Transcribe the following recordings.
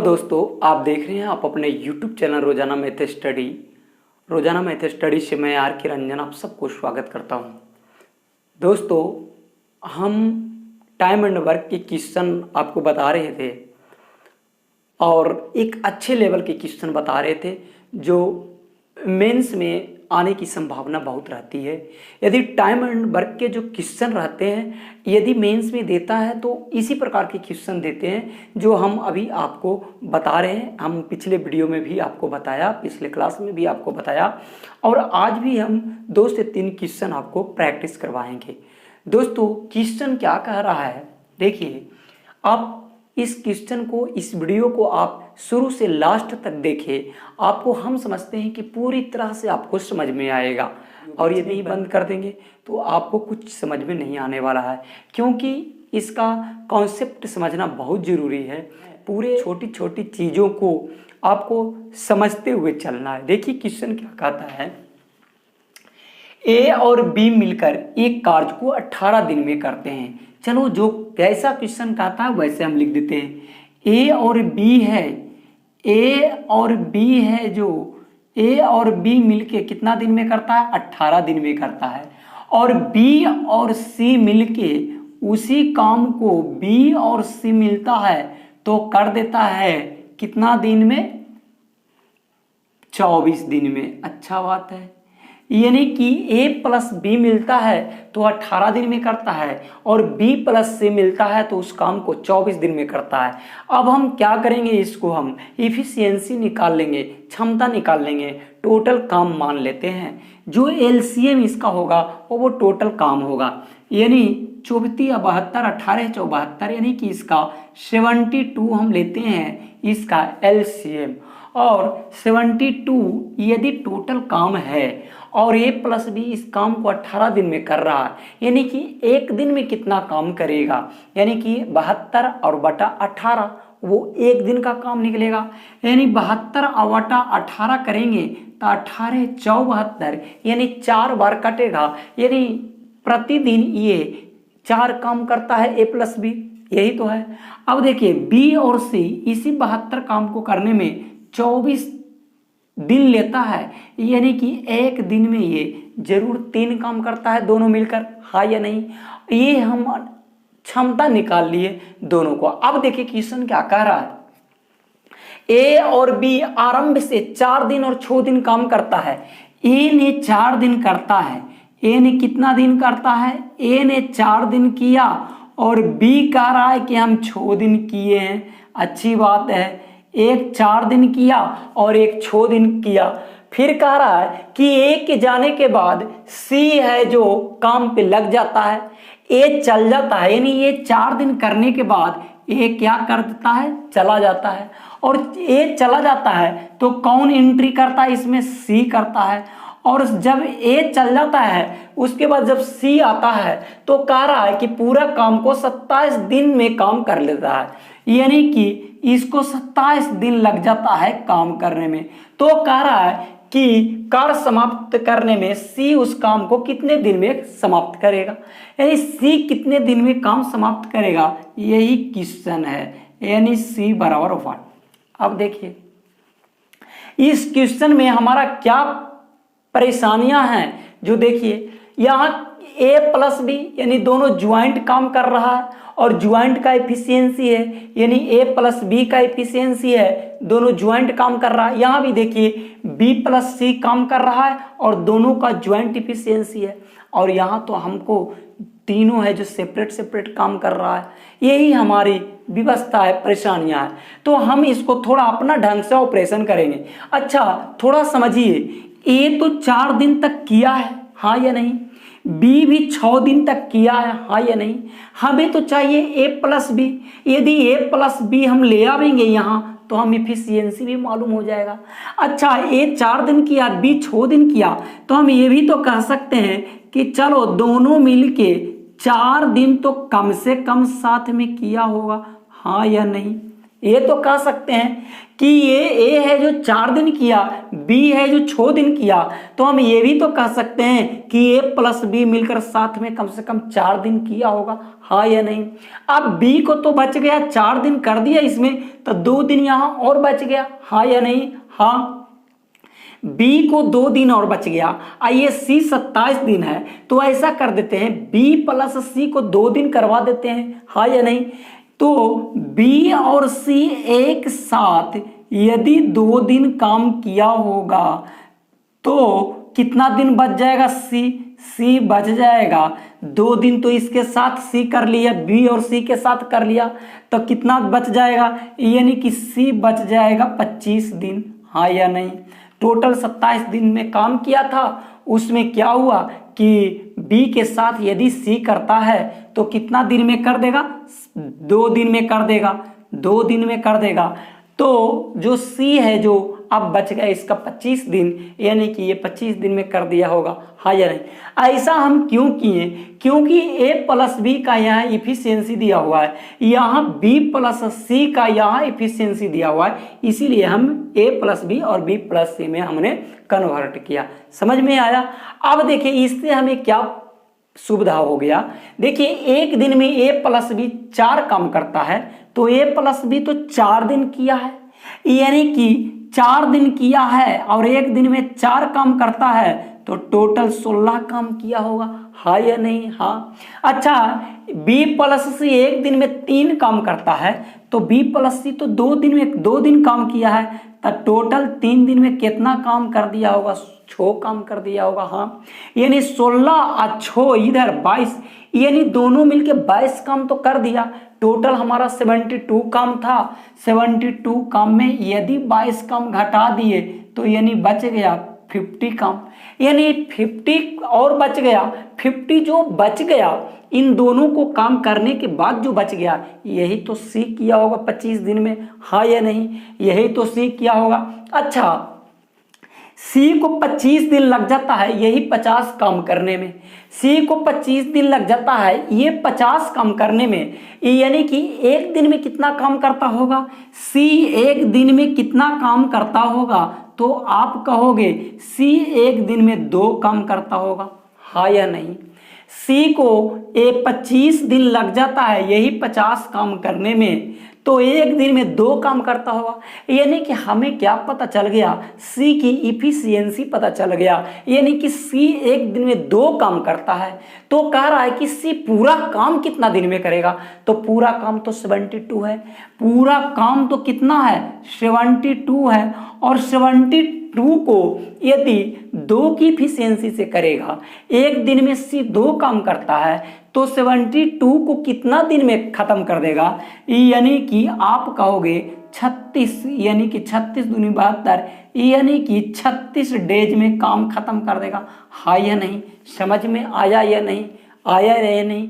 दोस्तों, आप देख रहे हैं आप अपने YouTube चैनल रोजाना मैथ स्टडी। रोजाना मैथ स्टडी से मैं आर के रंजन आप सबको स्वागत करता हूं। दोस्तों, हम टाइम एंड वर्क के क्वेश्चन आपको बता रहे थे और एक अच्छे लेवल के क्वेश्चन बता रहे थे जो मेंस में आने की संभावना बहुत रहती है। यदि टाइम एंड वर्क के जो क्वेश्चन रहते हैं यदि मेंस में देता है तो इसी प्रकार के क्वेश्चन देते हैं जो हम अभी आपको बता रहे हैं। हम पिछले वीडियो में भी आपको बताया, पिछले क्लास में भी आपको बताया और आज भी हम 2 से 3 क्वेश्चन आपको प्रैक्टिस करवाएंगे। दोस्तों, क्वेश्चन क्या कह रहा है देखिए, आप इस क्वेश्चन को, इस वीडियो को आप शुरू से लास्ट तक देखें, आपको हम समझते हैं कि पूरी तरह से आपको समझ में आएगा। और यदि बंद कर देंगे तो आपको कुछ समझ में नहीं आने वाला है, क्योंकि इसका कॉन्सेप्ट समझना बहुत ज़रूरी है। पूरे छोटी छोटी चीज़ों को आपको समझते हुए चलना है। देखिए क्वेश्चन क्या कहता है, ए और बी मिलकर एक कार्य को 18 दिन में करते हैं। चलो, जो जैसा क्वेश्चन कहता है वैसे हम लिख देते हैं। ए और बी है, ए और बी है, जो ए और बी मिलके कितना दिन में करता है? 18 दिन में करता है। और बी और सी मिलके उसी काम को बी और सी मिलता है तो कर देता है कितना दिन में? 24 दिन में। अच्छा बात है, यानी कि A प्लस बी मिलता है तो 18 दिन में करता है और B प्लस सी मिलता है तो उस काम को 24 दिन में करता है। अब हम क्या करेंगे, इसको हम इफिशियंसी निकाल लेंगे, क्षमता निकाल लेंगे, टोटल काम मान लेते हैं। जो एलसीएम इसका होगा वो टोटल काम होगा, यानी 34 या 72, 18 74, यानी कि इसका 72 हम लेते हैं इसका एलसीएम। और 72 यदि टोटल काम है और A प्लस बी इस काम को 18 दिन में कर रहा है, यानी कि एक दिन में कितना काम करेगा? यानी कि 72 और बटा 18, वो एक दिन का काम निकलेगा। यानी 72 और बटा 18 करेंगे तो 18 4 72, यानी 4 बार कटेगा। यानी प्रतिदिन ये 4 काम करता है A प्लस बी, यही तो है। अब देखिए B और C इसी 72 काम को करने में 24 दिन लेता है, यानी कि एक दिन में ये जरूर 3 काम करता है दोनों मिलकर, हाँ या नहीं? ये हम क्षमता निकाल लिए दोनों को। अब देखिए क्वेश्चन क्या कह रहा है, ए और बी आरंभ से 4 दिन और 6 दिन काम करता है। ए ने 4 दिन करता है, ए ने कितना दिन करता है? ए ने 4 दिन किया और बी कह रहा है कि हम 6 दिन किए हैं। अच्छी बात है, एक 4 दिन किया और एक 6 दिन किया। फिर कह रहा है कि ए के जाने के बाद सी है जो काम पे लग जाता है, ए चल जाता है, यानी ये 4 दिन करने के बाद ए क्या कर देता है? चला जाता है। और ए चला जाता है तो कौन एंट्री करता है इसमें? सी करता है। और जब ए चल जाता है उसके बाद जब सी आता है तो कह रहा है कि पूरा काम को 27 दिन में काम कर लेता है, यानी कि इसको 27 दिन लग जाता है काम करने में। तो कह रहा है कि कार्य समाप्त करने में सी उस काम को कितने दिन में समाप्त करेगा, यानी सी कितने दिन में काम समाप्त करेगा, यही क्वेश्चन है। यानी सी बराबर 1। अब देखिए इस क्वेश्चन में हमारा क्या परेशानियां हैं, जो देखिए यहाँ ए प्लस बी यानी दोनों ज्वाइंट काम कर रहा है और ज्वाइंट का एफिशिएंसी है, यानी ए प्लस बी का एफिशिएंसी है, दोनों ज्वाइंट काम कर रहा है। यहाँ भी देखिए बी प्लस सी काम कर रहा है और दोनों का ज्वाइंट एफिशिएंसी है। और यहाँ तो हमको तीनों है जो सेपरेट सेपरेट काम कर रहा है। यही हमारी व्यवस्था है, परेशानियां हैं। तो हम इसको थोड़ा अपना ढंग से ऑपरेशन करेंगे। अच्छा, थोड़ा समझिए, ए तो 4 दिन तक किया है, हाँ या नहीं? बी भी 6 दिन तक किया है, हाँ या नहीं? हमें तो चाहिए ए प्लस बी। यदि ए प्लस बी हम ले आवेंगे यहाँ तो हम इफिशियंसी भी मालूम हो जाएगा। अच्छा, ए 4 दिन किया, बी 6 दिन किया, तो हम ये भी तो कह सकते हैं कि चलो दोनों मिलके 4 दिन तो कम से कम साथ में किया होगा, हाँ या नहीं? ये तो कह सकते हैं कि ये ए है जो 4 दिन किया, बी है जो 6 दिन किया, तो हम ये भी तो कह सकते हैं कि ए प्लस बी मिलकर साथ में कम से कम 4 दिन किया होगा, हाँ या नहीं। अब बी को तो बच गया 4 दिन कर दिया इसमें, तो 2 दिन यहाँ और बच गया, हाँ या नहीं, हाँ। बी को 2 दिन और बच गया। आइए सी 27 दिन है, तो ऐसा कर देते हैं बी प्लस सी को 2 दिन करवा देते हैं, हाँ या नहीं। तो बी और सी एक साथ यदि 2 दिन काम किया होगा तो कितना दिन बच जाएगा, सी बच जाएगा 2 दिन, तो इसके साथ सी कर लिया, बी और सी के साथ कर लिया, तो कितना बच जाएगा, यानी कि सी बच जाएगा 25 दिन, हाँ या नहीं। टोटल 27 दिन में काम किया था, उसमें क्या हुआ कि बी के साथ यदि सी करता है तो कितना दिन में कर देगा, 2 दिन में कर देगा, 2 दिन में कर देगा। तो जो सी है जो अब बच गया इसका 25 दिन, यानी कि ये 25 दिन में कर दिया होगा, हाँ या नहीं। ऐसा हम क्यों किए, क्योंकि ए प्लस बी का यहाँ इफिशियंसी दिया हुआ है, यहाँ बी प्लस सी का यहाँ इफिशियंसी दिया हुआ है, इसीलिए हम ए प्लस बी और बी प्लस सी में हमने कन्वर्ट किया। समझ में आया। अब देखिए इससे हमें क्या सुविधा हो गया। देखिए एक दिन में ए प्लस बी 4 काम करता है, तो ए प्लस बी तो 4 दिन किया है, यानी कि 4 दिन किया है और एक दिन में 4 काम करता है, तो टोटल 16 काम किया होगा, हाँ या नहीं, हाँ। अच्छा बी प्लस सी एक दिन में 3 काम करता है, तो बी प्लस सी तो 2 दिन में 2 दिन काम किया है, तो टोटल 3 दिन में कितना काम कर दिया होगा, 6 काम कर दिया होगा, हाँ। यानी 16 और 6 इधर 22, यानी दोनों मिलके 22 काम तो कर दिया। टोटल हमारा 72 काम था, 72 काम में यदि 22 काम घटा दिए तो यानी बच गया 50 काम, यानी 50 और बच गया। 50 जो बच गया इन दोनों को काम करने के बाद जो बच गया, यही तो सी किया होगा 25 दिन में, हाँ या नहीं, यही तो सी किया होगा। अच्छा सी को 25 दिन लग जाता है यही 50 काम करने में, सी को 25 दिन लग जाता है ये 50 काम करने में, यानी कि एक दिन में कितना काम करता होगा, सी एक दिन में कितना काम करता होगा, तो आप कहोगे सी एक दिन में 2 काम करता होगा, हाँ या नहीं। सी को 25 दिन लग जाता है यही 50 काम करने में, तो एक दिन में 2 काम करता होगा, यानी कि हमें क्या पता चल गया, सी की इफिशियंसी पता चल गया, यानी कि सी एक दिन में 2 काम करता है। तो कह रहा है कि सी पूरा काम कितना दिन में करेगा, तो पूरा काम तो 72 है, पूरा काम तो कितना है 72 है, और 72 को यदि 2 की इफिशियंसी से करेगा, एक दिन में सी 2 काम करता है, तो 72 को कितना दिन में खत्म कर देगा, यानी कि आप कहोगे 36, यानी कि 36 दूनी 72, यानी कि 36 डेज में काम खत्म कर देगा, हाँ या नहीं। समझ में आया या नहीं, आया या नहीं।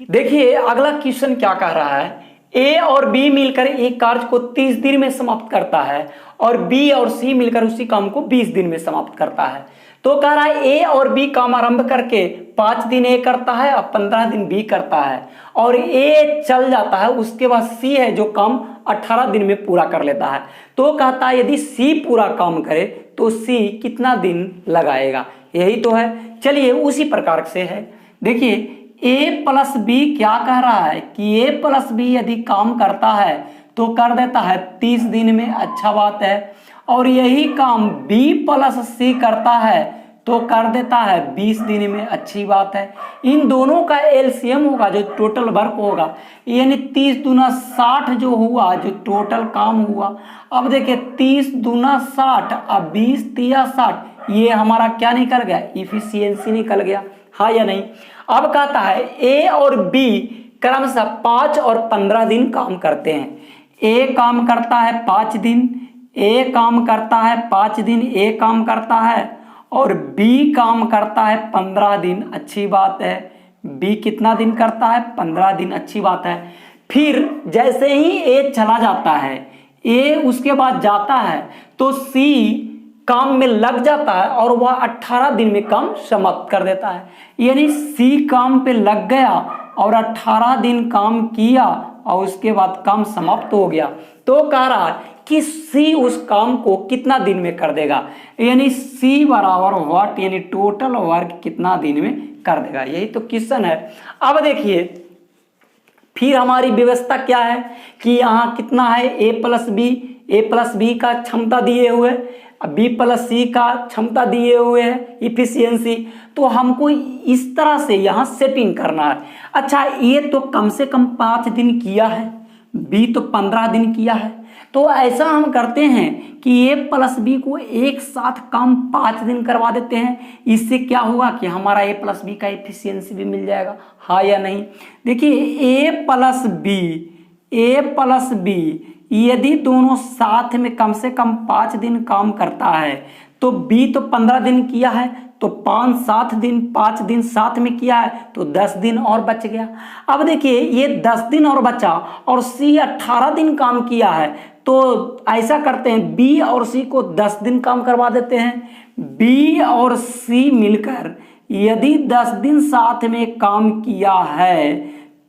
देखिए अगला क्वेश्चन क्या कह रहा है, ए और बी मिलकर एक कार्य को 30 दिन में समाप्त करता है और बी और सी मिलकर उसी काम को 20 दिन में समाप्त करता है। तो कह रहा है ए और बी काम आरंभ करके 5 दिन ए करता है और 15 दिन बी करता है, और ए चल जाता है, उसके बाद सी है जो काम 18 दिन में पूरा कर लेता है। तो कहता है यदि सी पूरा काम करे तो सी कितना दिन लगाएगा, यही तो है। चलिए उसी प्रकार से है, देखिए ए प्लस बी क्या कह रहा है कि ए प्लस बी यदि काम करता है तो कर देता है 30 दिन में, अच्छा बात है। और यही काम बी प्लस सी करता है तो कर देता है 20 दिन में, अच्छी बात है। इन दोनों का एलसीएम होगा जो टोटल वर्क होगा, यानी 30 दूना 60 जो हुआ, जो टोटल काम हुआ। अब देखिए 30 दूना 60 अब 20 तिया 60, ये हमारा क्या निकल गया, इफिशियंसी निकल गया, हाँ या नहीं। अब कहता है ए और बी क्रमशः 5 और 15 दिन काम करते हैं। ए काम करता है 5 दिन, ए काम करता है 5 दिन, ए काम करता है, और बी काम करता है 15 दिन, अच्छी बात है। बी कितना दिन करता है, 15 दिन, अच्छी बात है। फिर जैसे ही ए चला जाता है, ए उसके बाद जाता है, तो सी काम में लग जाता है और वह 18 दिन में काम समाप्त कर देता है। यानी सी काम पे लग गया और 18 दिन काम किया और उसके बाद काम समाप्त हो गया। तो कह रहा है कि सी उस काम को कितना दिन में कर देगा, यानी सी बराबर व्हाट, यानी टोटल वर्क कितना दिन में कर देगा, यही तो क्वेश्चन है। अब देखिए फिर हमारी व्यवस्था क्या है कि यहाँ कितना है ए प्लस बी का क्षमता दिए हुए, बी प्लस सी का क्षमता दिए हुए है इफिशियंसी, तो हमको इस तरह से यहाँ सेटिंग करना है। अच्छा ए तो कम से कम 5 दिन किया है, बी तो 15 दिन किया है, तो ऐसा हम करते हैं कि ए प्लस बी को एक साथ काम 5 दिन करवा देते हैं। इससे क्या होगा कि हमारा ए प्लस बी का एफिशिएंसी भी मिल जाएगा, हाँ या नहीं। देखिए ए प्लस बी यदि दोनों साथ में कम से कम 5 दिन काम करता है, तो बी तो 15 दिन किया है, तो 5 दिन 5 दिन साथ में किया है, तो 10 दिन और बच गया। अब देखिए ये 10 दिन और बचा और सी 18 दिन काम किया है, तो ऐसा करते हैं बी और सी को 10 दिन काम करवा देते हैं। बी और सी मिलकर यदि 10 दिन साथ में काम किया है,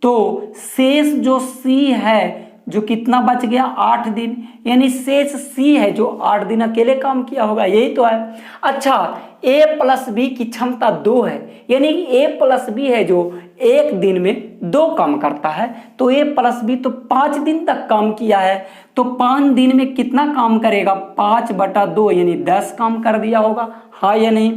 तो शेष जो सी है जो कितना बच गया 8 दिन, यानी शेष सी है जो 8 दिन अकेले काम किया होगा, यही तो है। अच्छा ए प्लस बी की क्षमता 2 है, यानी ए प्लस बी है जो एक दिन में 2 काम करता है, तो ए प्लस बी तो 5 दिन तक काम किया है, तो 5 दिन में कितना काम करेगा 5/2, यानी 10 काम कर दिया होगा, हाँ या नहीं।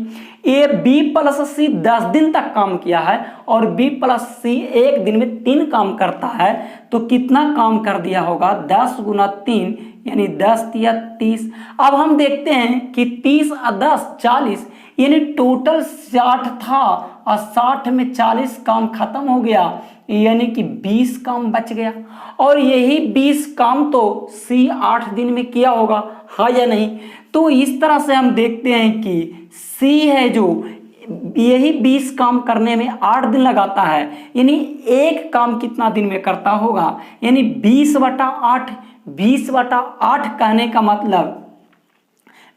ए बी प्लस सी 10 दिन तक काम किया है और बी प्लस सी एक दिन में 3 काम करता है, तो कितना काम कर दिया होगा 10 × 3, यानी 10 या 30। अब हम देखते हैं कि 30 और 10 40, यानी टोटल 60 था और 60 में 40 काम खत्म हो गया, यानी कि 20 काम बच गया, और यही 20 काम तो सी 8 दिन में किया होगा, हाँ या नहीं। तो इस तरह से हम देखते हैं कि सी है जो यही 20 काम करने में 8 दिन लगाता है, यानी एक काम कितना दिन में करता होगा, यानी 20/8। 20/8 कहने का मतलब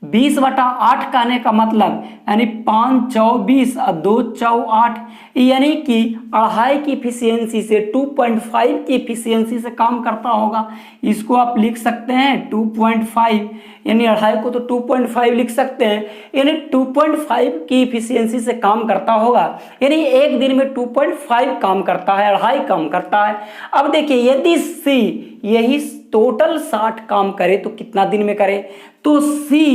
20/8 कहने का मतलब यानी 5 × 20 और 2 × 8, यानी कि 2.5 की इफिशियंसी से 2.5 की इफिशियंसी से काम करता होगा। इसको आप लिख सकते हैं 2.5, यानी 2.5 को तो 2.5 लिख सकते हैं, यानी 2.5 की इफिशियंसी से काम करता होगा, यानी एक दिन में 2.5 काम करता है, 2.5 काम करता है। अब देखिए यदि सी यही टोटल 60 काम करे तो कितना दिन में करे, तो सी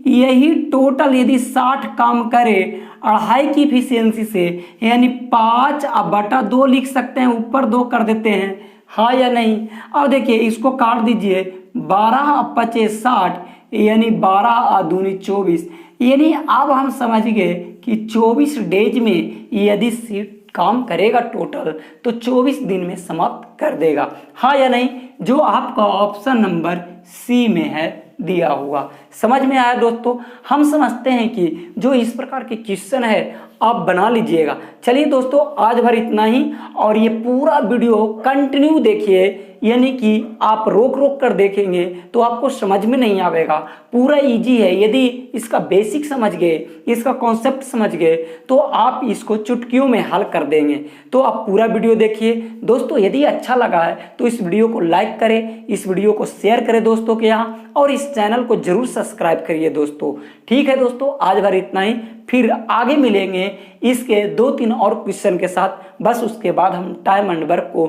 यही टोटल यदि 60 काम करे 2.5 की इफिशियंसी से, यानी 5/2 लिख सकते हैं, ऊपर 2 कर देते हैं, हाँ या नहीं। अब देखिए इसको काट दीजिए, 12 और 25 60, यानी 12 और 2 24, यानी अब हम समझ गए कि 24 डेज में यदि सी काम करेगा टोटल तो 24 दिन में समाप्त कर देगा, हाँ या नहीं, जो आपका ऑप्शन नंबर सी में है दिया हुआ। समझ में आया दोस्तों। हम समझते हैं कि जो इस प्रकार के क्वेश्चन है आप बना लीजिएगा। चलिए दोस्तों आज भर इतना ही, और ये पूरा वीडियो कंटिन्यू देखिए, यानी कि आप रोक रोक कर देखेंगे तो आपको समझ में नहीं आएगा। पूरा इजी है, यदि इसका बेसिक समझ गए, इसका कॉन्सेप्ट समझ गए, तो आप इसको चुटकियों में हल कर देंगे। तो आप पूरा वीडियो देखिए दोस्तों। यदि अच्छा लगा है तो इस वीडियो को लाइक करें, इस वीडियो को शेयर करें दोस्तों के यहाँ, और इस चैनल को जरूर सब्सक्राइब करिए दोस्तों। ठीक है दोस्तों, आज भर इतना ही, फिर आगे मिलेंगे इसके 2-3 और क्वेश्चन के साथ। बस उसके बाद हम टाइम एंड वर्क को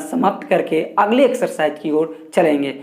समाप्त करके अगले एक्सरसाइज की ओर चलेंगे।